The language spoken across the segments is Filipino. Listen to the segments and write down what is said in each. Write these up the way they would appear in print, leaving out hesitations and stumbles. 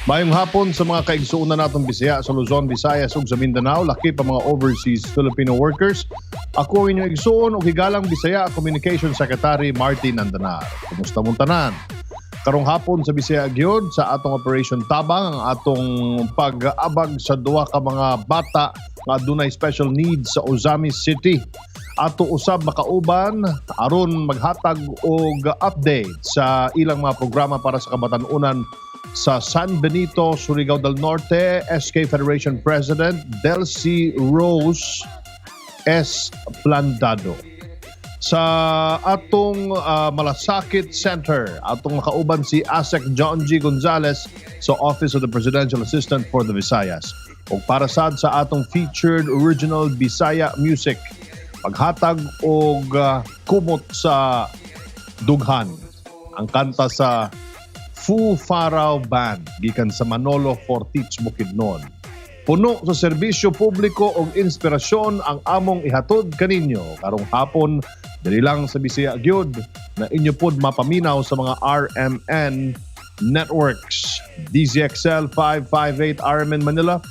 Mayong hapon sa mga kaigsuunan natong Bisaya sa Luzon, Visayas ug sa Mindanao, lakip ang mga overseas Filipino workers. Ako ang inyong igsuon ug higalang Bisaya Communication Secretary Martin Andanar. Kumusta mong tanan? Karong hapon sa Bisaya gyud sa atong Operation Tabang ang atong pag-abag sa duha ka mga bata nga adunay special needs sa Ozamis City. Ato usab makauban aron maghatag og update sa ilang mga programa para sa kabatan-unan sa San Benito, Surigao del Norte, SK Federation President Delcy Rose S. Plandado. Sa atong Malasakit Center, atong makauban si ASEC John G. Gonzalez sa Office of the Presidential Assistant for the Visayas. O para sad sa atong featured original Bisaya music, paghatag og kumot sa dughan. Ang kanta sa Fu Faraw Band gikan sa Manolo Fortich Bukidnon. Puno sa serbisyo publiko og inspirasyon ang among ihatod kaninyo karong hapon dili lang sa Bisaya gyud na inyo pod mapaminaw sa mga RMN networks. DZXL 558 RMN Manila,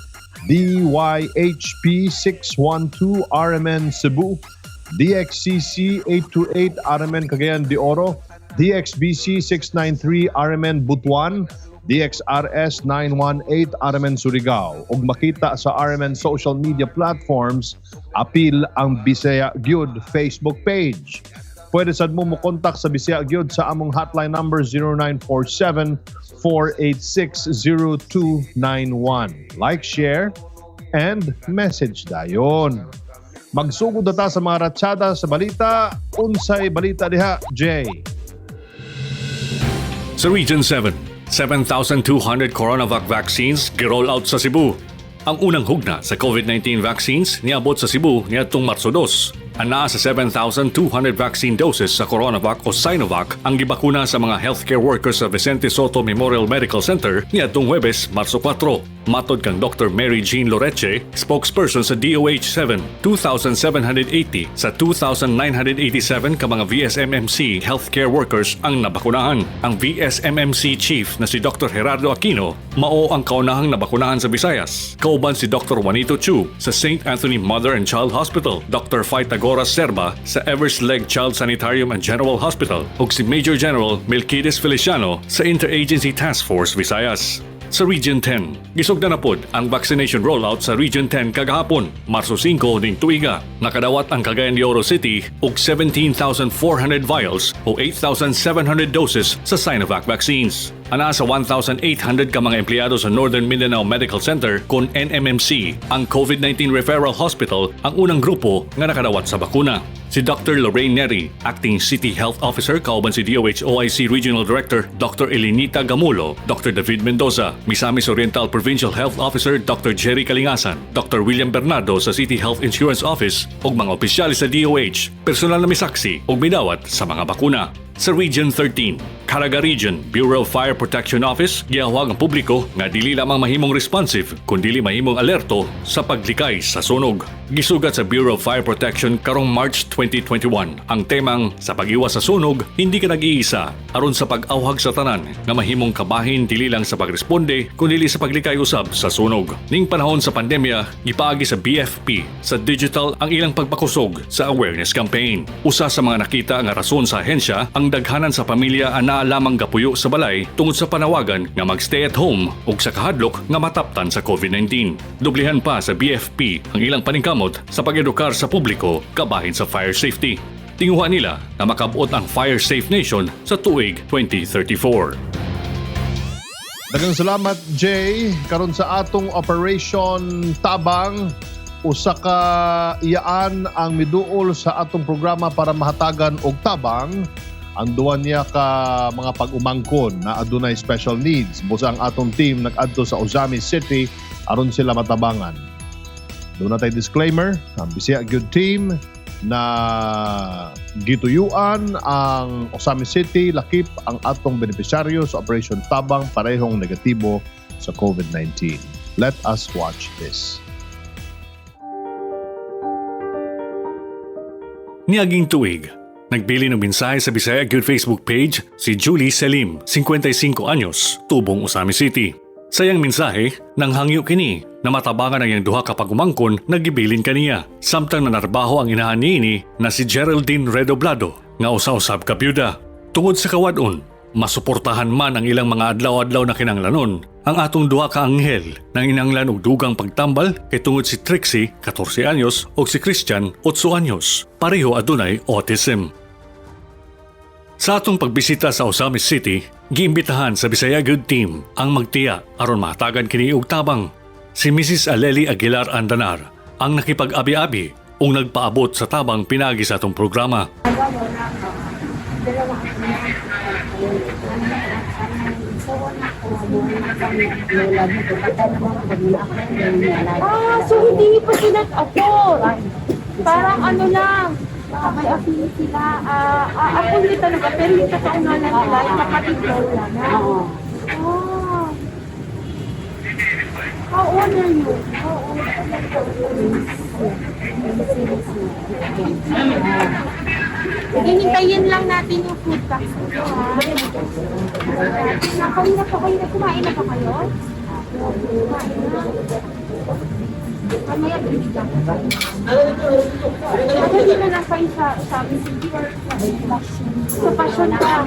DYHP 612 RMN Cebu, DXCC 828 RMN Cagayan de Oro, DXBC 693 RMN Butuan, DXRS 918 RMN Surigao. Ug makita sa RMN social media platforms, apil ang Bisaya Gyud Facebook page. Pwede sad mo kontak sa Bisaya Gyud sa among hotline number 0947-486-0291. Like, share, and message dayon. Magsugod na ta sa mga ratsada sa balita. Unsay balita diha, Jay? Sa Region 7, 7,200 CoronaVac vaccines giroll out sa Cebu. Ang unang hugna sa COVID-19 vaccines niabot sa Cebu niadtong Marso 2. Anaa sa 7,200 vaccine doses sa CoronaVac o Sinovac ang gibakuna sa mga healthcare workers sa Vicente Soto Memorial Medical Center niadtong Huwebes, Marso 4. Matod kang Dr. Mary Jean Loreche, spokesperson sa DOH-7, 2,780 sa 2,987 ka mga VSMMC healthcare workers ang nabakunahan. Ang VSMMC chief na si Dr. Gerardo Aquino, mao ang kaunahang nabakunahan sa Visayas. Kauban si Dr. Juanito Chu sa St. Anthony Mother and Child Hospital, Dr. Faitagora Serba sa Evers Leg Child Sanitarium and General Hospital ug si Major General Melquides Feliciano sa Interagency Task Force Visayas. Sa Region 10, gisugda na pod ang vaccination rollout sa Region 10 kagahapon, Marso 5 ning tuiga. Nakadawat ang Cagayan de Oro City og 17,400 vials o 8,700 doses sa Sinovac vaccines. Ana sa 1,800 ka mga empleyado sa Northern Mindanao Medical Center kon NMMC, ang COVID-19 Referral Hospital ang unang grupo nga nakadawat sa bakuna. Si Dr. Lorraine Neri, Acting City Health Officer kauban si DOH-OIC Regional Director Dr. Elinita Gamulo, Dr. David Mendoza, Misamis Oriental Provincial Health Officer Dr. Jerry Kalingasan, Dr. William Bernardo sa City Health Insurance Office ug mga opisyales sa DOH, personal na misaksi ug midawat sa mga bakuna. Sa Region 13, Caraga Region Bureau of Fire Protection Office giawag ang publiko nga dili lamang mahimong responsive kundi mahimong alerto sa paglikay sa sunog. Gisugat sa Bureau of Fire Protection karong March 2021 ang temang sa pag-iwas sa sunog hindi ka nag-iisa aron sa pag-awhag sa tanan nga mahimong kabahin dili lang sa pagresponde kundi sa paglikay usab sa sunog. Ning panahon sa pandemya, gipaagi sa BFP sa digital ang ilang pagpakusog sa awareness campaign. Usa sa mga nakita nga rason sa ahensya ang daghanan sa pamilya ana lamang gapuyo sa balay tungod sa panawagan nga magstay at home ug sa kahadlok nga mataptan sa COVID-19. Dublihan pa sa BFP ang ilang paningkamot sa pag-edukar sa publiko kabahin sa fire safety. Tinguha nila na makabuot ang Fire Safe Nation sa tuig 2034. Daghang salamat, Jay. Karon sa atong Operation Tabang, usa ka iyaan ang miduol sa atong programa para mahatagan og tabang ang duwa niya ka mga pag-umangkon na adunay special needs. Busa ang atong team nag-adto sa Ozamis City aron sila matabangan. Doon na tayo disclaimer, ang Bisaya Gyud team na gituyuan ang Ozamis City, lakip ang atong benepisyaryo sa Operation Tabang parehong negatibo sa COVID-19. Let us watch this. Niaging tuig, nagbili ng mensahe sa Bisaya Gyud Facebook page si Julie Selim, 55 anyos, tubong Ozamis City. Sayang mensahe nang hangyo kini na matabangan ang iyang duha ka pagumangkon nagibilin kaniya. Samtang nanarbaho ang inahan niini na si Geraldine Redoblado nga usa-usab ka byuda. Tungod sa kawadon, masuportahan man ang ilang mga adlaw-adlaw na kinanglanon ang atong duha ka anghel nang inanglan og dugang pagtambal kay tungod si Trixie 14 anyos ug si Christian 8 anyos. Pareho adunay autism. Sa atong pagbisita sa Osamis City, giimbitahan sa Bisaya Good Team ang magtiya aron matagan kini og tabang. Si Mrs. Aleli Aguilar Andanar ang nakipag-abi-abi ug nagpaabot sa tabang pinagi sa atong programa. So hindi pa sila afford. Parang ano lang, may affiliate sila. Ako hindi talaga, pero yung kakaunalan nila, yung kapatid lola na. How old are you? Hihintayin lang natin yung food tax. Kumain na pa kayo? Mamaya bibigyan ko. Hindi na lang kayo sa Mississippi or sa passion ka.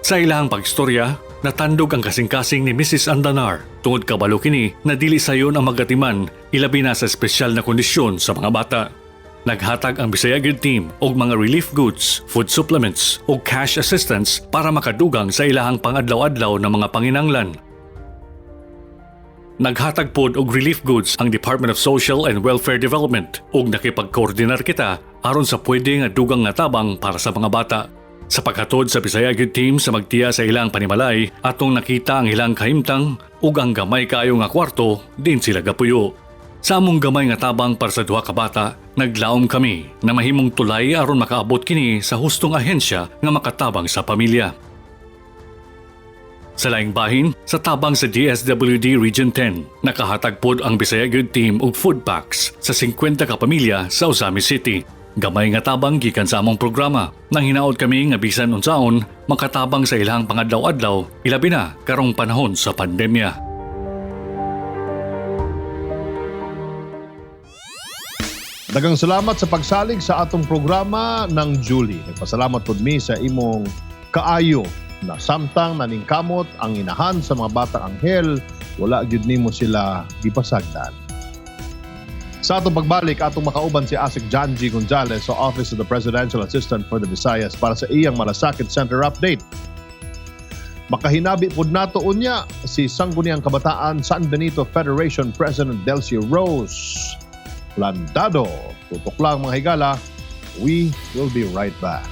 Sa ilahang pagstorya, natandog ang kasing-kasing ni Mrs. Andanar tungod kabalo kini na dili sayon ang magatiman ilabi na sa espesyal na kondisyon sa mga bata. Naghatag ang Bisaya Good Team og mga relief goods, food supplements o cash assistance para makadugang sa ilahang pangadlaw-adlaw na mga panginanglan. Naghatag pod og relief goods ang Department of Social and Welfare Development ug nakipag-koordinar kita aron sa pwede nga dugang nga tabang para sa mga bata. Sa paghatod sa Bisaya Good Team sa magtiya sa ilang panimalay, atong nakita ang ilang kahimtang ug ang gamay kaayo nga kwarto din sila gapuyo. Sa among gamay nga tabang para sa duha ka bata, naglaom kami na mahimong tulay aron makaabot kini sa hustong ahensya nga makatabang sa pamilya. Sa laing bahin, sa tabang sa DSWD Region 10, nakahatag pod ang Bisaya Good Team og food packs sa 50 ka pamilya sa Osamis City. Gamay nga tabang gikan sa among programa nang hinaot kami nga bisan unsaon makatabang sa ilang pangadlaw-adlaw ilabi na karong panahon sa pandemya. Daghang salamat sa pagsalig sa atong programa ng Julie. Nagpasalamat pod mi sa imong kaayo na samtang naningkamot ang inahan sa mga batang anghel, wala gyud nimo sila gipasagdan. Sa atong pagbalik, atong makauban si Asik Janji Gonzalez sa Office of the Presidential Assistant for the Visayas para sa iyang Malasakit Center update. Makahinabi pod nato unya si Sangguniang Kabataan San Benito Federation President Delcio Rose Landado. Tutok lang mga higala. We will be right back.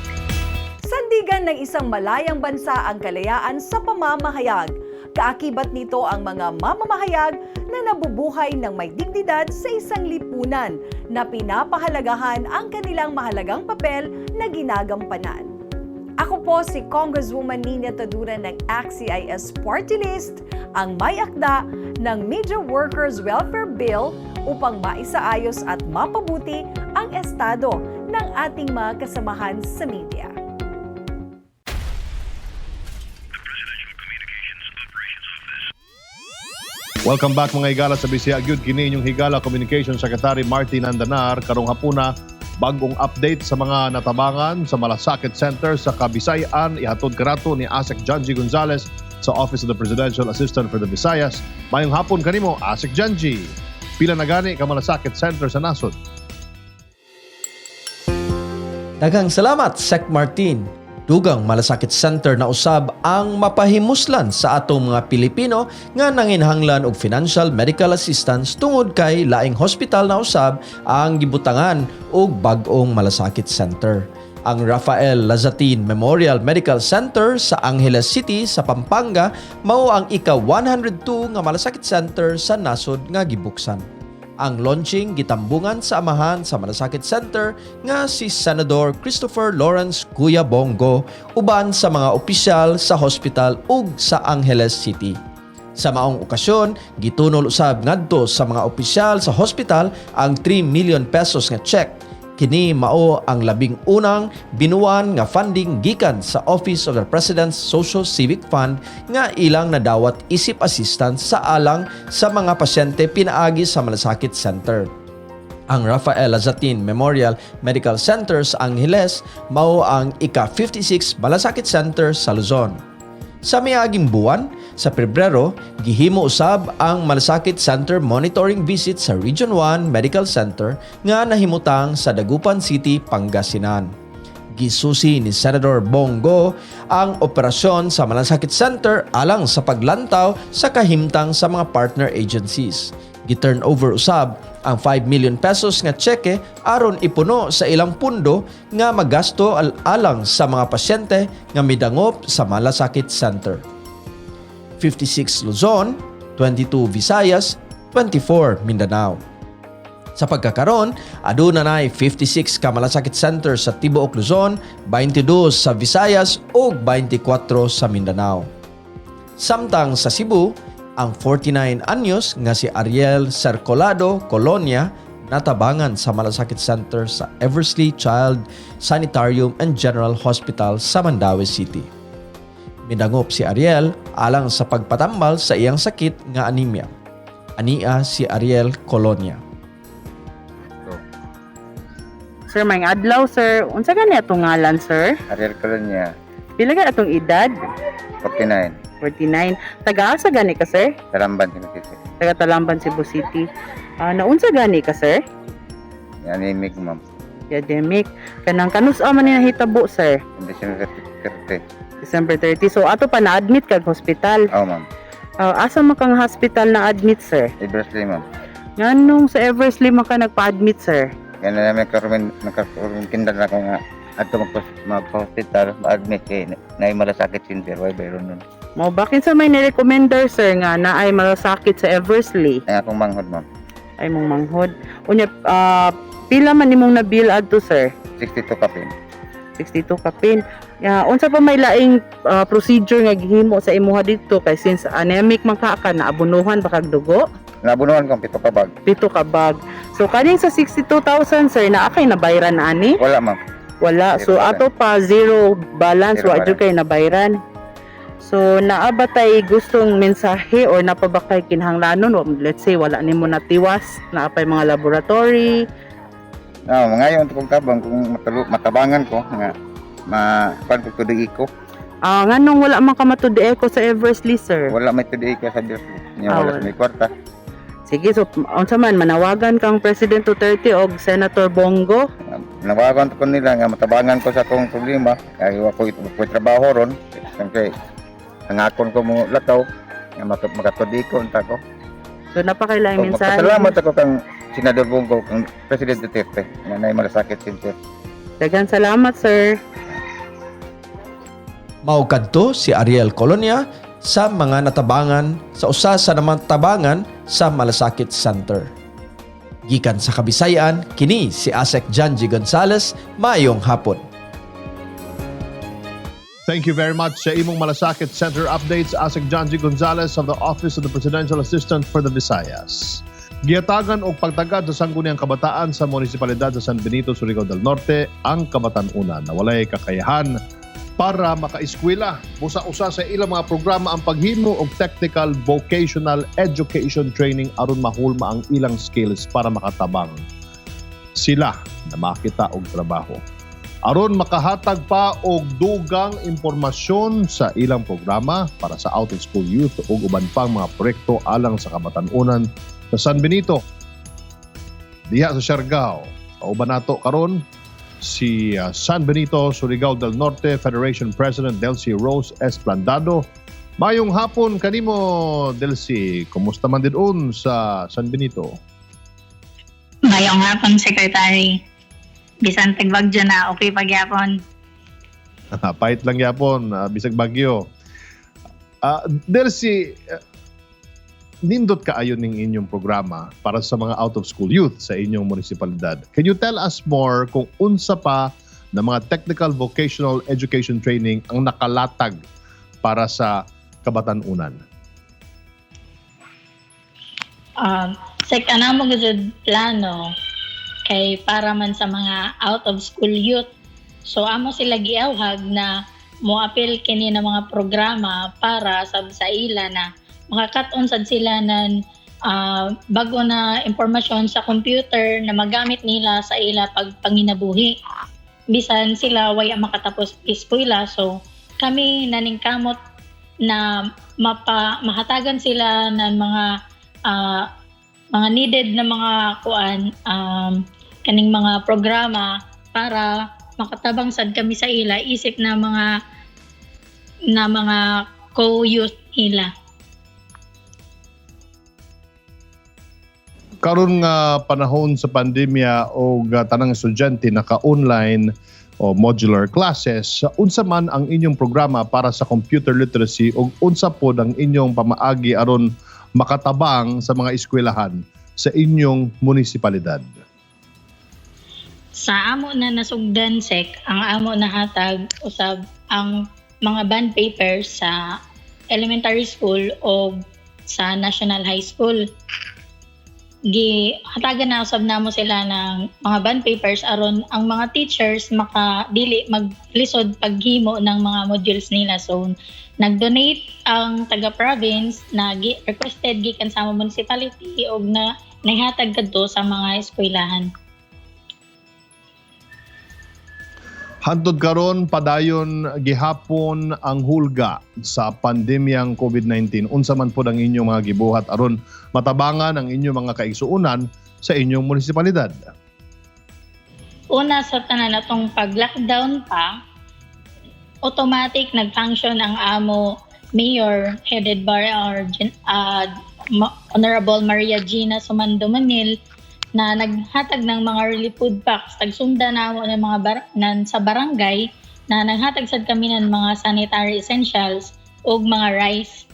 Sandigan ng isang malayang bansa ang kalayaan sa pamamahayag. Kaakibat nito ang mga mamamahayag na nabubuhay ng may dignidad sa isang lipunan na pinapahalagahan ang kanilang mahalagang papel na ginagampanan. Ako po si Congresswoman Nina Tadura ng ACT-CIS Party List, ang may akda ng Media Workers Welfare Bill upang maisaayos at mapabuti ang estado ng ating mga kasamahan sa media. Welcome back mga higala sa Bisaya Good. Kini inyong higala Communications Secretary Martin Andanar karong hapuna bagong update sa mga natabangan sa Malasakit Center sa Kabisayan ihatod karato ni Asik Janji Gonzalez sa Office of the Presidential Assistant for the Visayas. Mayong hapon kanimo Asik Janji. Pila na gani ka Malasakit Center sa nasod? Daghang salamat, Sec Martin. Dugang Malasakit Center na usab ang mapahimuslan sa atong mga Pilipino nga nanginhanglan og financial medical assistance tungod kay laing hospital na usab ang gibutangan og bag-ong Malasakit Center. Ang Rafael Lazatin Memorial Medical Center sa Angeles City sa Pampanga mao ang ika-102 nga Malasakit Center sa nasod nga gibuksan. Ang launching gitambungan sa amahan sa Malasakit Center nga si Senador Christopher Lawrence Kuya Bongo uban sa mga opisyal sa hospital ug sa Angeles City. Sa maong okasyon, gitunol usab ngadto sa mga opisyal sa hospital ang 3 million pesos nga check Kini mao ang labing unang binuwan nga funding gikan sa Office of the President's Social Civic Fund nga ilang nadawat isip assistance sa alang sa mga pasyente pinaagi sa Malasakit Center. Ang Rafael Lazatin Memorial Medical Center sa Angeles mao ang ika-56 Malasakit Center sa Luzon. Sa miaging buwan, sa Pebrero, gihimo usab ang Malasakit Center monitoring visit sa Region 1 Medical Center nga nahimutang sa Dagupan City, Pangasinan. Gisusi ni Senator Bongo ang operasyon sa Malasakit Center alang sa paglantaw sa kahimtang sa mga partner agencies. Gi-turn over usab ang 5 million pesos nga tseke aron ipuno sa ilang pundo nga magasto alang sa mga pasyente nga midangop sa Malasakit Center. 56 Luzon, 22 Visayas, 24 Mindanao. Sa pagkakaron, aduna nay 56 ka Malasakit Center sa tibuok Luzon, 22 sa Visayas ug 24 sa Mindanao. Samtang sa Cebu, ang 49 anyos nga si Ariel Cercolado Colonia natabangan sa Malasakit Center sa Eversley Child Sanitarium and General Hospital sa Mandaue City. Midangop si Ariel alang sa pagpatambal sa iyang sakit nga anemia. Ania si Ariel Colonia. Sir, may adlaw, sir. Unsa gani atong ngalan, sir? Ariel Colonia, Pila ka atong edad? 49, 49. Taga-asa gani ka, sir? Talamban, Tinukisi. Taga Talamban, Cebu City. Naunsa gani ka, sir? Anemic, ma'am. Academic. Kanang kanus-a man ni nahitabo, sir? December 30. December 30. So, ato pa na-admit kag hospital. Oo, ma'am. Asa man kang hospital na-admit, sir? Eversley, ma'am. Nganong sa Eversley man ka nagpa-admit, sir? Kaya na namin nagkaroon kindan na ako nga ato magpa-hospital, ma-admit na malasakit center. Why ba yun nun? Mo bakit sa may nirecommender, sir, nga na ay malasakit sa Eversley? Ay akong manghod, ma'am. Ay mong manghod. Unya, pila man nimong na-bill adto, sir? 62 kapin. 62 ka pin. Unsa pa may laing procedure nga gihimo sa imuha dito kay since anemic man ka naabunuhan ba kag dugo? Nabunuhan kong 7 kabag. 7 ka bag. So kaning sa 62,000 sir na akay nabayran na ani? Wala, ma'am. Wala. So Zero ato pa zero balance Zero wa jud kay nabayran. So naa ba tay gustong mensahe or napabakay kinahanglanon o let's say wala nimo natiwas na apay mga laboratory? Ngayon kung kabang kung matabangan ko nga pan ko tudig ko. Nganong wala man ka matudi ko sa Eversley sir? Wala may tudig ko sa Eversley. Nya wala sa may kwarta. Sige, so unsa man manawagan kang President Duterte o Senator Bongo? Nawagan ko nila nga matabangan ko sa akong problema. Kaya ako ito trabaho ron. Kasi nangakon ko mo lataw nga makatudi ko unta ko. So napakailang mensahe. Salamat ako kang Senador Bongo, kang President Duterte nga nay malasakit center. Daghang salamat, sir. Maugkadto si Ariel Colonia sa mga natabangan sa usa sa namatabangan sa Malasakit Center. Gikan sa Kabisayan, kini si Asek Janji Gonzales, maayong hapon. Thank you very much sa imong Malasakit Center updates, Asek Janji Gonzales of the Office of the Presidential Assistant for the Visayas. Giyatagan og pagtagad sa sangguniang kabataan sa munisipalidad sa San Benito, Surigao del Norte ang Kabatan-unan na walay kakayahan para makaeskwela. Busa-usa sa ilang mga programa ang paghimo og technical vocational education training aron mahulma ang ilang skills para makatabang sila na makita og trabaho. Aron makahatag pa og dugang impormasyon sa ilang programa para sa out-of-school youth ug uban pang mga proyekto alang sa Kabatan-unan sa San Benito. Diha sa Siargao, kauban nato karon si San Benito, Surigao del Norte Federation President Delcy Rose Esplandado. Mayong hapon kanimo, Delcy. Kumusta man didun sa San Benito? Mayong hapon, Secretary. Bisan tagbagyo na, okay pagyapon. Pahit lang yapon, bisag bagyo. Delcy, nindot kaayo ning inyong programa para sa mga out-of-school youth sa inyong munisipalidad. Can you tell us more kung unsa pa na mga technical vocational education training ang nakalatag para sa Kabatan-unan? Sa kanang mo gud plano kay para man sa mga out of school youth. So amo sila giawhag na moapil kini na mga programa para sa ila na makakat-on sad sila ng bago na impormasyon sa computer na magamit nila sa ila panginabuhi. Bisan sila waya makatapos eskwela, so kami naningkamot na mahatagan sila ng mga needed na mga kaning mga programa para makatabang sad kami sa ila isip na mga co-youth nila. Karon nga panahon sa pandemya o tanang estudyante naka-online o modular classes, unsa man ang inyong programa para sa computer literacy o unsa pod ang inyong pamaagi aron makatabang sa mga eskwelahan sa inyong munisipalidad? Sa amo na nasugdan sek, ang amo na hatag usab ang mga band papers sa elementary school o sa national high school. Hatagan na usab namo sila ng mga band papers aron ang mga teachers makadili maglisod paghimo ng mga modules nila. So nag-donate ang taga-province na requested gikan sa municipality og na nahatag kadto sa mga eskwelahan. Hantod karon padayon gihapon ang hulga sa pandemyang COVID-19. Unsa man pod ang inyong mga gibuhat aron matabangan ang inyong mga kaigsuonan sa inyong munisipalidad? Una sa tanan natong pag-lockdown pa, automatic nag-function ang amo mayor headed by our Honorable Maria Gina Sumando Manil na naghatag ng mga relief food packs. Tagsunda na mo ng mga sa barangay na naghatag sad kami ng mga sanitary essentials o mga rice.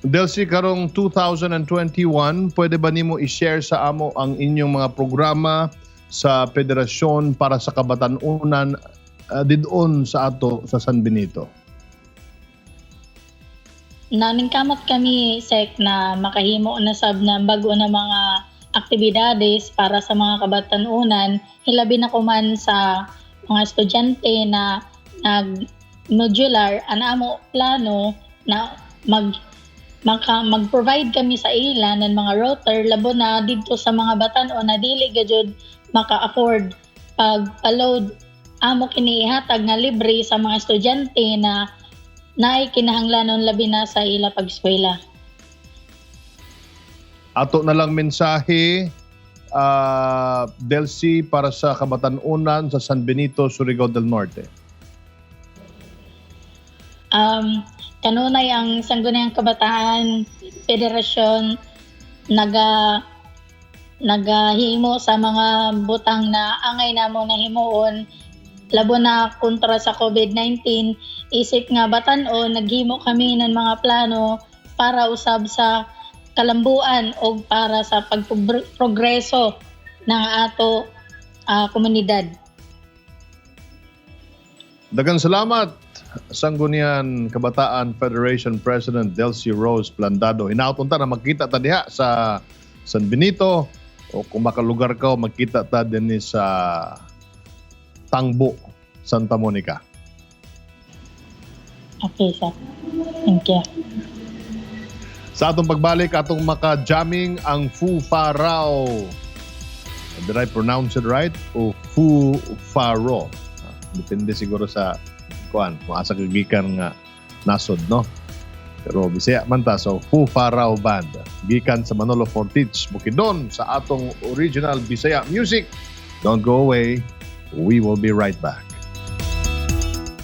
Delcy, karong 2021, pwede ba nimo i-share sa amo ang inyong mga programa sa federasyon para sa kabatanunan didon sa ato sa San Benito? Naningkamot kami sek na makahimo na sab na bago na mga aktibidades para sa mga kabatanunan, hilabi na kuman sa mga estudyante na nag-modular, amo plano na mag-provide kami sa ila ng mga router labo na dito sa mga batan-on na dili gajud maka-afford pag-load. Amo kini ihatag nga libre sa mga estudyante na naay kinahanglanon labi na sa ila pag-eskwela. Ato na lang mensahe, Delcy, para sa kabatanunan sa San Benito, Surigao del Norte. Kanunay ang Sangguniang Kabataan Federasyon nagahimo sa mga butang na angay namo na himuon labo na kontra sa COVID-19. Isip nga batan-on naghimo kami ng mga plano para usab sa kalambuan o para sa pagprogreso ng ato komunidad. Daghang salamat, Sangguniang Kabataan Federation President Delcy Rose Blandado. Hinauton ta na magkita ta diha sa San Benito o kung makalugar ka magkita ta din sa Tangbo, Santa Monica. Okay, sir. Thank you. Sa atong pagbalik, atong maka-jamming ang Fu Farao. Did I pronounce it right? O Fu Faro. Depende siguro sa kung asa kagikan nga nasod, no? Pero Bisaya man ta, so Fu Farao Band. Gikan sa Manolo Fortich, Bukidnon sa atong original Bisaya music. Don't go away. We will be right back.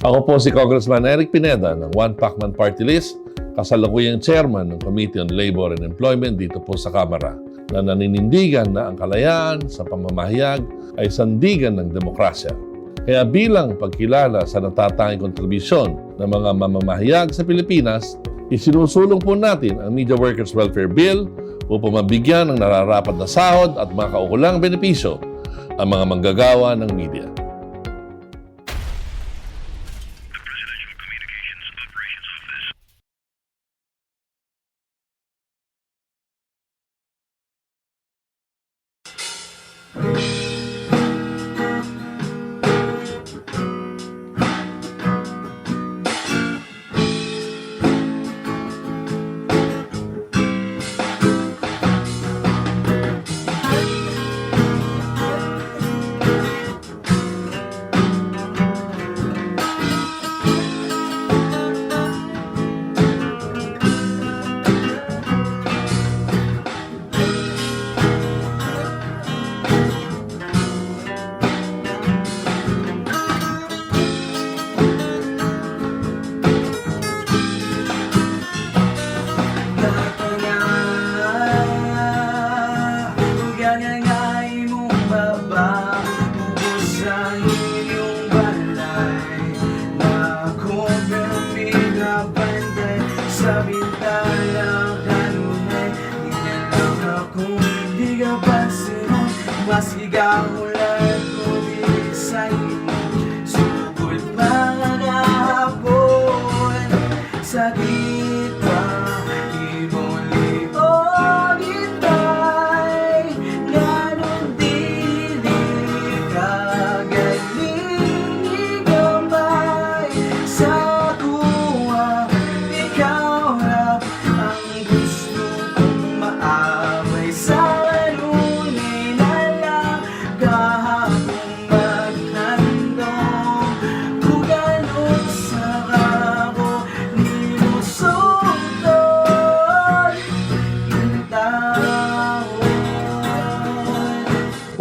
Ako po si Congressman Eric Pineda ng One Pacman Party List, kasalukuyang chairman ng Committee on Labor and Employment dito po sa Kamara, na naninindigan na ang kalayaan sa pamamahayag ay sandigan ng demokrasya. Kaya bilang pagkilala sa natatanging kontribusyon ng mga mamamahayag sa Pilipinas, isinusulong po natin ang Media Workers Welfare Bill upang mabigyan ng nararapat na sahod at mga kaukulang benepisyo ang mga manggagawa ng media.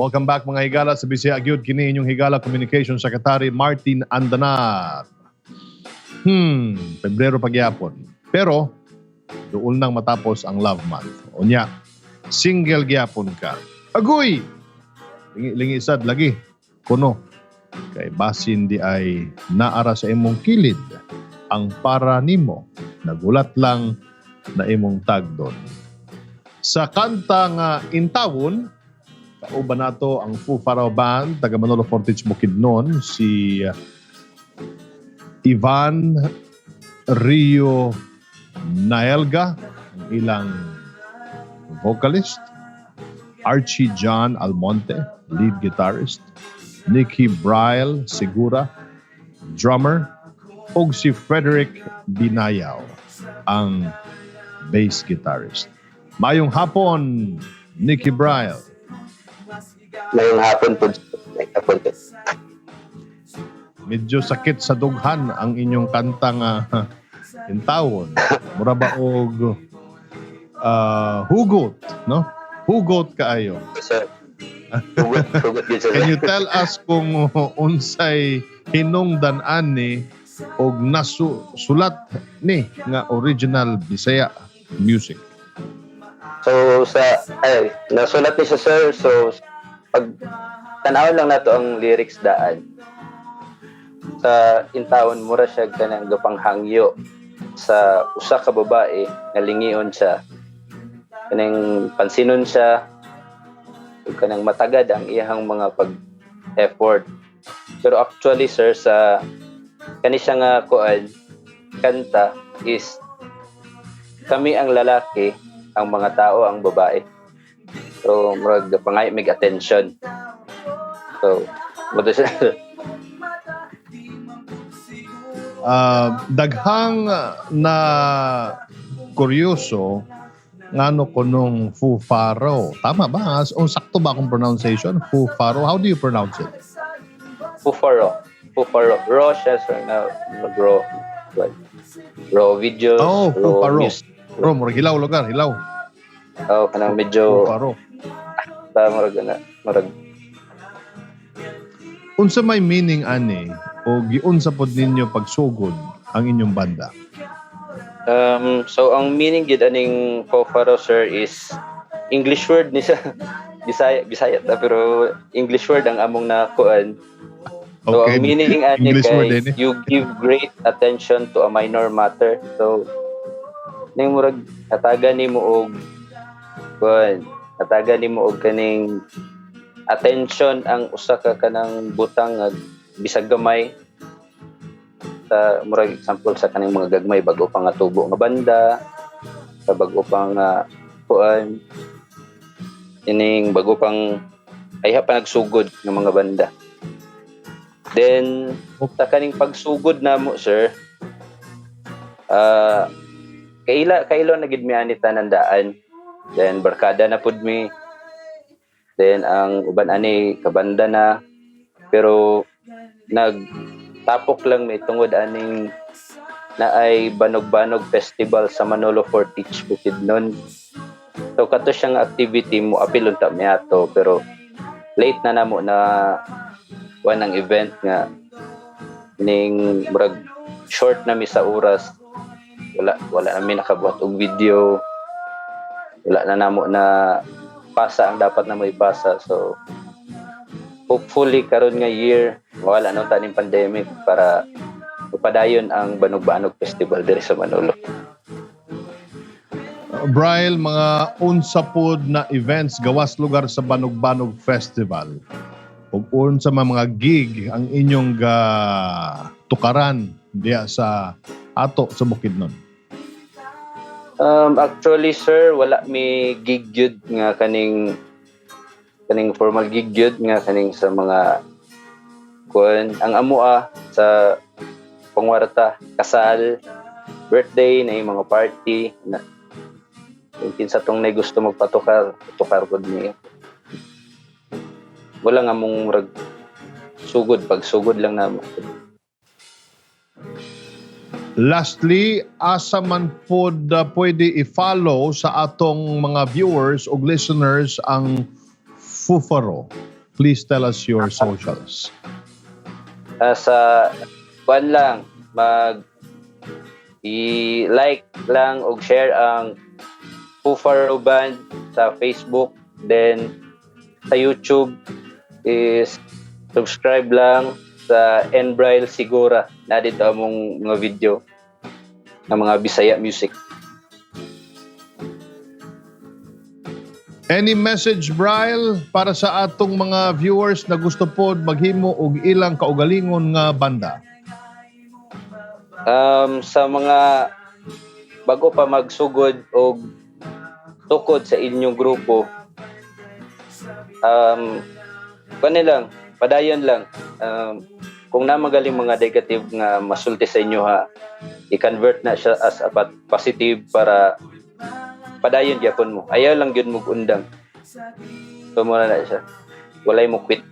Welcome back mga higala sa Bisaya Gyud kini inyong higala Communication Secretary Martin Andanar. Pebrero pagyapon. Pero doon nang matapos ang Love Month. Unya, single gyapon ka. Agoy! Lingi sad lagi. Kuno. Kay basin di ay naara sa imong kilid ang para nimo. Nagulat lang na imong tagdon. Sa kanta nga Intawon, kauban nato ang Foo Faro Band, taga Manolo Fortich Bukidnon, si Ivan Rio Naelga, ang ilang vocalist, Archie John Almonte, lead guitarist, Nicky Braille Segura, drummer, ug si Frederick Binayaw, ang bass guitarist. Mayong hapon, Nicky Braille. Ngayong hapon po. Medyo sakit sa dughan ang inyong kanta nga Intawon. Mura ba og hugot, no? Hugot kaayo. Sir. Hugot din, sir. Can you tell us kung unsay hinungdan-an ni og nasulat ni nga original Bisaya music? So, nasulat ni siya, sir. So, pag tanawin lang nato ang lyrics daan, sa Intawon, mura siya kanang gapanghangyo sa usa ka babae nga lingion siya. Kanang pansinon siya, ug kanang matagad ang iyang mga pag-effort. Pero actually, sir, sa kani siya nga kanta is kami ang lalaki, ang mga tao ang babae. So, murag pangay mig attention. So, mo siya. Daghang na kuryoso ngano ko nung Foo Faro. Tama ba? O sakto ba akong pronunciation? Foo Faro. How do you pronounce it? Foo Faro. Raw siya, sir. Raw. Raw videos. Oh, Foo Faro. Music. Bro, murag hilaw lugar. Hilaw. Oh, kanang medyo Foo Faro. murag Unsa may meaning ani o giunsa pod ninyo pagsugod ang inyong banda? So ang meaning gid aning Foo Faro, sir, is English word ni sa Bisaya ta, pero English word ang among nakuan. So Okay. ang meaning ani English word kay din eh. you give great attention to a minor matter. So ning murag hatagan nimo og kaning attention ang usa ka kanang butang nga bisag gamay. Sa murag example sa kaning mga gagmay bago pa nga tubo nga banda, sa bago pa nga ining bago pang ayha pa nagsugod ng mga banda. Then sa kaning pagsugod namo, sir, kailo na gid mi ani tanandaan. Then barkada na pud mi. Then ang uban ani kabanda na, pero nagtapok lang may tungod aning na ay Banog-Banog Festival sa Manolo Fortich Bukidnon. So kato siyang activity mo apil unta mi ato, pero late na namo na wanang event nga ning murag short na mi sa oras. Wala na mi nakabuhat og video. Wala na namo na pasa ang dapat na may pasa. So hopefully karon nga year wala nang taning pandemic para upadayon ang Banog-Banog Festival diri sa Manolo. Braille, mga unsa pod na events gawas lugar sa Banog-Banog Festival. Ug unsa mga gig ang inyong tukaran diya sa ato sa Bukidnon? Actually, sir, wala mi gig yun nga kaning formal gig yun nga kaning sa mga ang amua sa pangwarta, kasal, birthday na yung mga party na kung kinsa tong na gusto magpatukar pod niya. Wala nga mong pagsugod lang naman. Lastly, asa man pod pwede i-follow sa atong mga viewers o listeners ang Foo Faro? Please tell us your socials. Sa kuan lang, i-like lang o share ang Fufaro Band sa Facebook. Then sa YouTube is subscribe lang sa Enbrail Sigura. Na dito among mga video ng mga Bisaya music. Any message, Bryle, para sa atong mga viewers na gusto pod maghimo og ilang kaugalingon nga banda? Sa mga bago pa magsugod o tukod sa inyong grupo, lang, padayon lang. Kung na magaling mga negative nga masulti sa inyo ha, i-convert na siya as a positive para padayon gyapon mo. Ayaw lang gyud mo undang. So muna na siya. Walay mo quit.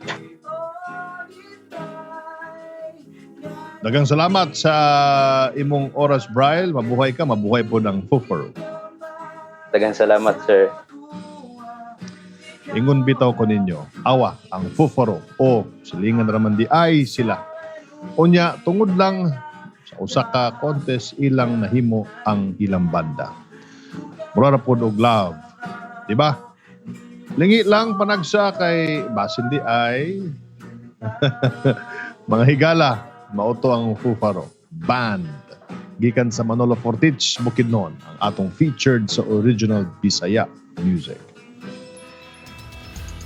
Daghang salamat sa imong oras, Bryle. Mabuhay ka, mabuhay po ng Fufaro. Daghang salamat, sir. Ingon bitaw ko ninyo, awa ang Fufaro o silingan raman di ay sila. Unya, tungod lang sa usa ka contest ilang nahimo ang ilang banda. Mura po og love. Diba? Lingi lang panagsa kay basin di ay mga higala. Mauto ang Fufaro Band. Gikan sa Manolo Fortich, Bukidnon, ang atong featured sa original Bisaya music.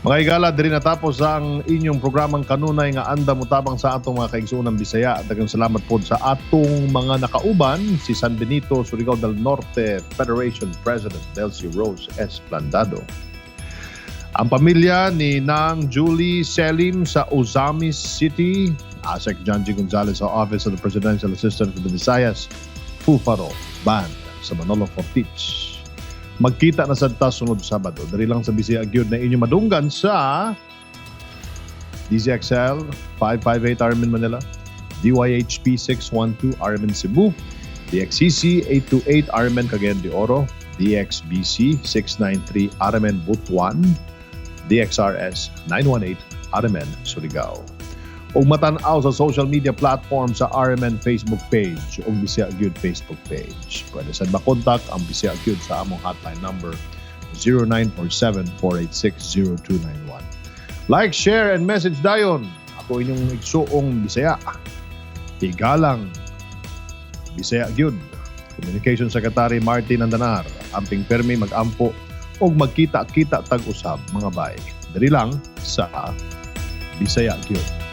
Mga higala, diri natapos ang inyong programang kanunay nga anda mutabang sa atong mga kaigsuunang Bisaya. Daghang salamat po sa atong mga nakauban, si San Benito, Surigao del Norte Federation President Delcy Rose S. Plandado. Ang pamilya ni Nang Julie Selim sa Ozamis City, ASEC John G. Gonzalez sa Office of the Presidential Assistant for the Visayas, Fufaro Band sa Manolo Fortich. Magkita na sa sunod Sabado. Dari lang sa Bisaya Gyud na inyo madunggan sa DZXL 558 Armin Manila, DYHP 612 Armin Cebu, DXCC 828 Armin Cagayan de Oro, DXBC 693 Armin Butuan, DXRS 918 Armin Surigao. O matanaw sa social media platform sa RMN Facebook page o Bisaya Gyud Facebook page. Pwede sa makontak ang Bisaya Gyud sa among hotline number 0947-486-0291. Like, share, and message dayon. Ako inyong igsuong Bisaya. Igalang Bisaya Gyud. Communication Secretary Martin Andanar. Amping permi mag-ampo o magkita-kita tag-usab mga bay. Dari lang sa Bisaya Gyud.